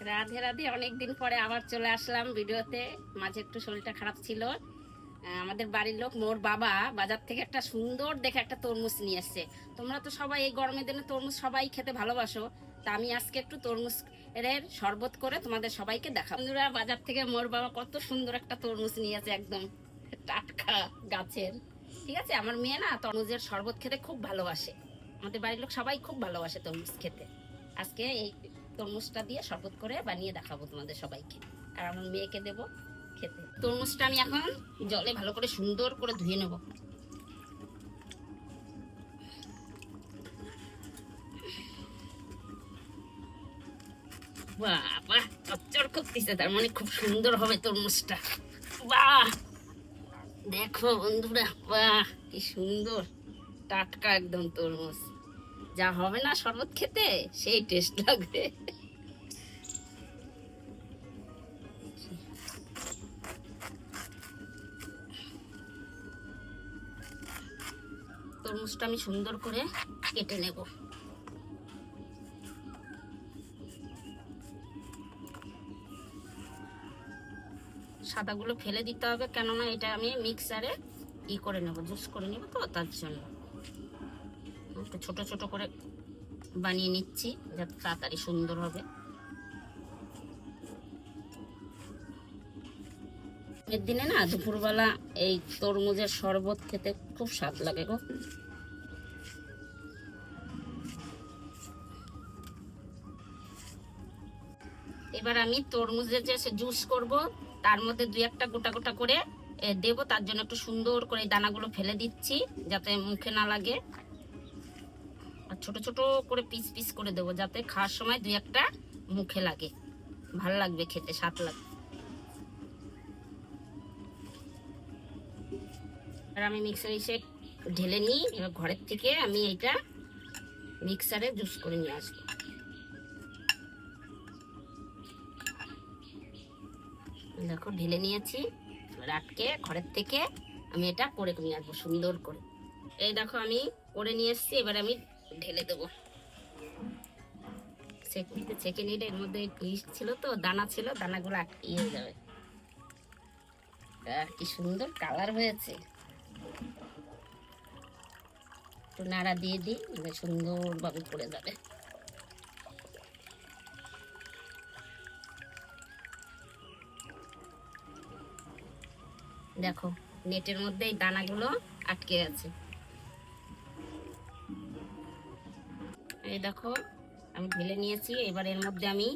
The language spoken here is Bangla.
রাধে রাধে। অনেকদিন পরে আবার চলে আসলাম ভিডিওতে। মাঝে একটু শরীরটা খারাপ ছিল। আমাদের বাড়ির লোক মোর বাবা বাজার থেকে একটা সুন্দর দেখে একটা তরমুজ নিয়ে এসছে। তোমরা তো সবাই এই গরমের দিনে তরমুজ সবাই খেতে ভালোবাসো, তা আমি আজকে একটু তরমুজ এর শরবত করে তোমাদের সবাইকে দেখাবো। বন্ধুরা, বাজার থেকে মোর বাবা কত সুন্দর একটা তরমুজ নিয়েছে, একদম টাটকা গাছের। ঠিক আছে, আমার মেয়ে না তরমুজের শরবত খেতে খুব ভালোবাসে। আমাদের বাড়ির লোক সবাই খুব ভালোবাসে তরমুজ খেতে। আজকে এই তরমুজটা দিয়ে শরবত করে বানিয়ে দেখাবো তোমাদের সবাইকে, আর আমার মেয়েকে দেবো খেতে। তরমুজটা আমি এখন জলে ভালো করে সুন্দর করে ধুয়ে নেব। বাহ বাহ, চচ্চড় করতেছে, তার মানে খুব সুন্দর হবে তরমুজটা। বাহ, দেখো বন্ধুরা, বাহ কি সুন্দর টাটকা একদম তরমুজ। যা হবে না শরবত খেতে, সেই টেস্ট লাগবে। তরমুজটা আমি সুন্দর করে কেটে নেব। সাদাগুলো ফেলে দিতে হবে, কেননা এটা আমি মিক্সারে করে নেব, জুস করে নেব, তো তার জন্য একটু ছোট ছোট করে বানিয়ে নিচ্ছি যাতে তাড়াতাড়ি সুন্দর হবে। এর দিনে না দুপুরবেলা এই তরমুজের শরবত খেতে খুব স্বাদ লাগে গো। এবার আমি তরমুজের যে জুস করব তার মধ্যে দুই একটা গোটা গোটা করে দেব, তার জন্য একটু সুন্দর করে দানাগুলো ফেলে দিচ্ছি যাতে মুখে না লাগে। আর ছোট ছোট করে পিস পিস করে দেবো যাতে খাওয়ার সময় দুই একটা মুখে লাগে, ভাল লাগবে খেতে, স্বাদ লাগবে। আর আমি মিক্সারে এসে ঢেলে নিই। এবার ঘরের থেকে আমি এটা মিক্সারে জুস করে নিয়ে আসবো। দেখো ঢেলে নিয়েছি, রাখকে ঘরের থেকে আমি এটা করে নিয়ে আসবো সুন্দর করে। এই দেখো আমি করে নিয়ে এসেছি, এবার আমি ঢেলে দেবো। ছেঁকে নিলে এর মধ্যে ছিল তো, দানা ছিল, দানাগুলো আটকিয়ে যাবে। কি সুন্দর কালার হয়েছে। একটু নাড়া দিয়ে দিই, সুন্দরভাবে পড়ে যাবে। দেখো নেটের মধ্যে এই দানাগুলো আটকে আছে। এই দেখো আমি ঢেলে নিয়েছি, এবার এর মধ্যে আমি